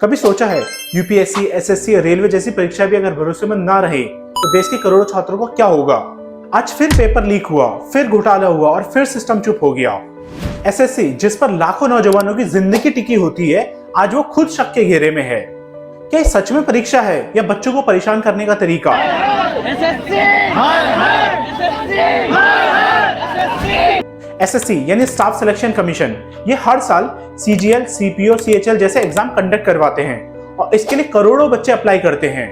कभी सोचा है यूपीएससी, एसएससी, रेलवे जैसी परीक्षा भी अगर भरोसेमंद ना रहे तो देश के करोड़ों छात्रों को क्या होगा। आज फिर पेपर लीक हुआ, फिर घोटाला हुआ और फिर सिस्टम चुप हो गया। एसएससी जिस पर लाखों नौजवानों की जिंदगी टिकी होती है, आज वो खुद शक के घेरे में है। क्या ये सच में परीक्षा है या बच्चों को परेशान करने का तरीका? एसएससी यानी स्टाफ सिलेक्शन कमीशन, ये हर साल सीजीएल, सीपीओ, सीएचएल जैसे एग्जाम कंडक्ट करवाते हैं और इसके लिए करोड़ों बच्चे अप्लाई करते हैं।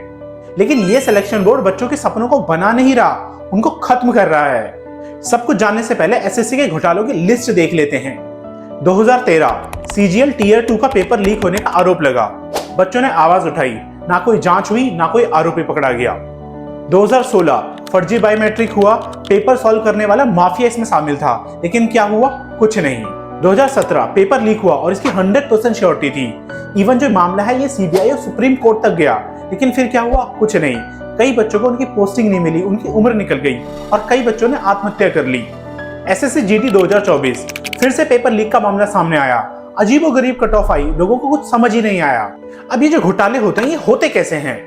लेकिन ये सिलेक्शन बोर्ड बच्चों के सपनों को बना नहीं रहा, उनको खत्म कर रहा है। सब कुछ जानने से पहले एसएससी के घोटालों की लिस्ट देख लेते हैं। 2013 सीजीएल टीयर 2 का पेपर लीक होने का आरोप लगा। बच्चों ने आवाज उठाई, ना कोई जांच हुई, ना कोई आरोपी पकड़ा गया। 2016 फर्जी बायोमेट्रिक हुआ, पेपर सॉल्व करने वाला माफिया इसमें शामिल था, लेकिन क्या हुआ? कुछ नहीं। 2017 पेपर लीक हुआ और इसकी 100% श्योरिटी थी। इवन जो मामला है ये सीबीआई और सुप्रीम कोर्ट तक गया, लेकिन फिर क्या हुआ? कुछ नहीं। कई बच्चों को उनकी पोस्टिंग नहीं मिली, उनकी उम्र निकल गई और कई बच्चों ने आत्महत्या कर ली। एसएससी जीडी 2024 फिर से पेपर लीक का मामला सामने आया। अजीबोगरीब कट ऑफ आई, लोगों को कुछ समझ ही नहीं आया। अब ये जो घोटाले होते हैं, ये होते कैसे हैं?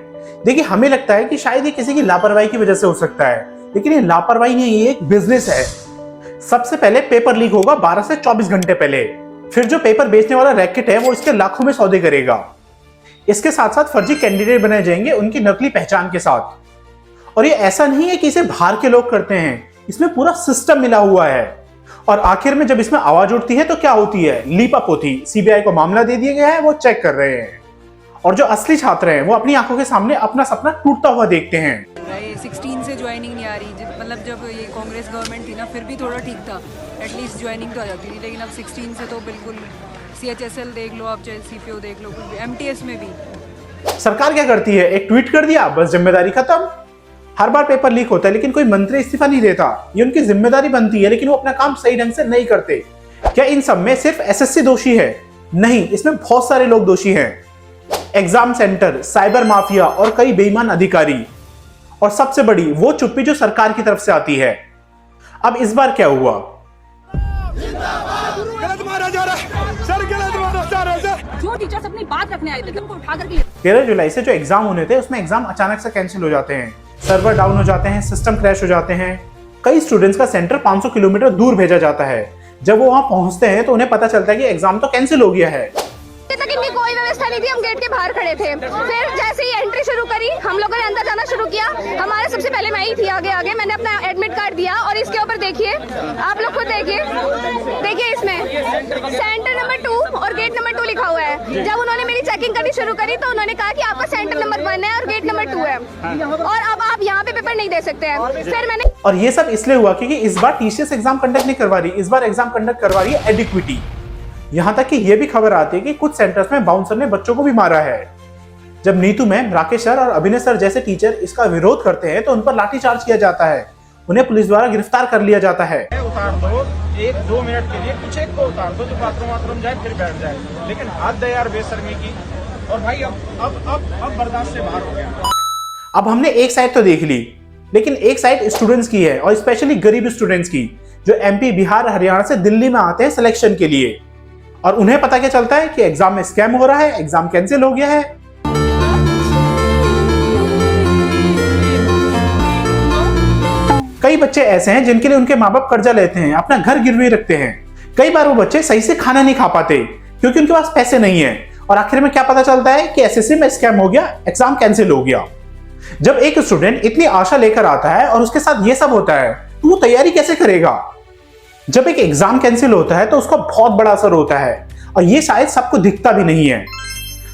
देखिए, हमें लगता है कि शायद ये किसी की लापरवाही की वजह से हो सकता है, लेकिन ये लापरवाही नहीं, ये एक बिजनेस है। सबसे पहले पेपर लीक होगा 12 से 24 घंटे पहले, फिर जो पेपर बेचने वाला रैकेट है वो इसके लाखों में सौदे करेगा। इसके साथ साथ फर्जी कैंडिडेट बनाए जाएंगे उनकी नकली पहचान के साथ। और ये ऐसा नहीं है कि इसे बाहर के लोग करते हैं, इसमें पूरा सिस्टम मिला हुआ है। और आखिर में जब इसमें आवाज उठती है तो क्या होती है? लीप अप होती। सीबीआई को मामला दे दिया गया है, वो चेक कर रहे हैं। और जो असली छात्र हैं वो अपनी आंखों के सामने अपना सपना टूटता हुआ देखते हैं। 16 से ज्वाइनिंग नहीं आ रही, मतलब जब ये कांग्रेस गवर्नमेंट थी ना, फिर भी थोड़ा ठीक था, एटलीस्ट ज्वाइनिंग तो आ जाती थी। लेकिन अब 16 से तो बिल्कुल, सीएचएसएल देख लो आप, चाहे सीपीओ देख लो, एमटीएस में भी। सरकार क्या करती है? एक ट्वीट कर दिया, बस जिम्मेदारी खत्म। हर बार पेपर लीक होता है लेकिन कोई मंत्री इस्तीफा नहीं देता। ये उनकी जिम्मेदारी बनती है, लेकिन वो अपना काम सही ढंग से नहीं करते। क्या इन सब में सिर्फ एसएससी दोषी है? नहीं, इसमें बहुत सारे लोग दोषी हैं। एग्जाम सेंटर, साइबर माफिया और कई बेईमान अधिकारी, और सबसे बड़ी वो चुप्पी जो सरकार की तरफ से आती है। अब इस बार क्या हुआ? गलत मारा जा रहा है सर, गलत मारा जा रहा है सर। जो टीचर्स अपनी बात रखने आए थे उनको उठा करके 13 जुलाई से जो एग्जाम होने थे उसमें एग्जाम अचानक से कैंसिल हो जाते हैं, सर्वर डाउन हो जाते हैं, सिस्टम क्रैश हो जाते हैं। कई स्टूडेंट्स का सेंटर 500 किलोमीटर दूर भेजा जाता है। जब वो वहां पहुंचते हैं तो उन्हें पता चलता है कि एग्जाम तो कैंसिल हो गया है। इतनी कोई व्यवस्था नहीं थी, हम गेट के बाहर खड़े थे। फिर जैसे ही एंट्री शुरू करी, हम लोगों ने अंदर जाना शुरू किया। हमारे सबसे पहले मैं ही थी आगे, मैंने अपना एडमिट कार्ड दिया और इसके ऊपर देखिए, आप लोग खुद देखिए इसमें सेंटर नंबर 2 और गेट नंबर 2 लिखा हुआ है। जब उन्होंने मेरी चेकिंग करनी शुरू करी तो उन्होंने कहा कि आपका सेंटर नंबर 1 है और गेट नंबर 2 है और अब आप यहाँ पे पेपर नहीं दे सकते हैं। फिर मैंने, और ये सब इसलिए हुआ क्योंकि इस बार टीसीएस एग्जाम कंडक्ट नहीं करवा रही, इस बार एग्जाम कंडक्ट करवा रही है एडिक्विटी। यहां तक कि यह भी खबर आती है कि कुछ सेंटर्स में बाउंसर ने बच्चों को भी मारा है। जब नीतू मैम, राकेश सर और अभिनय सर जैसे टीचर इसका विरोध करते हैं तो उन पर लाठीचार्ज किया जाता है, उन्हें पुलिस द्वारा गिरफ्तार कर लिया जाता है। उतार दो, 1-2 मिनट के लिए कुछ एक को उतार दो जो बाथरूम जाए फिर बैठ जाए, लेकिन हद है यार बेशर्मी की। और भाई अब बर्दाश्त से बाहर हो गया। अब हमने एक साइड तो देख ली, लेकिन एक साइड स्टूडेंट्स की है और स्पेशली गरीब स्टूडेंट्स की, जो एमपी, बिहार, हरियाणा से दिल्ली में आते हैं सिलेक्शन के लिए और उन्हें पता क्या चलता है कि एग्जाम में स्कैम हो रहा है, एग्जाम कैंसिल हो गया है। कई बच्चे ऐसे हैं जिनके लिए उनके माँ बाप कर्जा लेते हैं, अपना घर गिरवी रखते हैं। कई बार वो बच्चे सही से खाना नहीं खा पाते क्योंकि उनके पास पैसे नहीं है और आखिर में क्या पता चलता है कि एसएससी में स्कैम हो गया, एग्जाम कैंसिल हो गया। जब एक स्टूडेंट इतनी आशा लेकर आता है और उसके साथ ये सब होता है तो वो तैयारी कैसे करेगा? जब एक एग्जाम कैंसिल होता है तो उसका बहुत बड़ा असर होता है और ये शायद सबको दिखता भी नहीं है।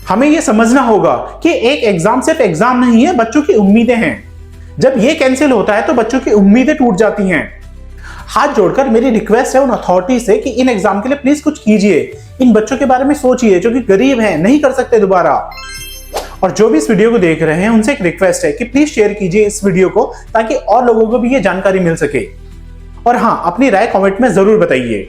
हमें ये समझना होगा कि एक एग्जाम सिर्फ एग्जाम नहीं है, बच्चों की उम्मीदें हैं। जब ये कैंसिल होता है तो बच्चों की उम्मीदें टूट जाती हैं। हाथ जोड़कर मेरी रिक्वेस्ट है उन अथॉरिटी से कि इन एग्जाम के लिए प्लीज कुछ कीजिए, इन बच्चों के बारे में सोचिए जो कि गरीब हैं, नहीं कर सकते दोबारा। और जो भी इस वीडियो को देख रहे हैं उनसे एक रिक्वेस्ट है कि प्लीज शेयर कीजिए इस वीडियो को ताकि और लोगों को भी ये जानकारी मिल सके। और हाँ, अपनी राय कमेंट में जरूर बताइए।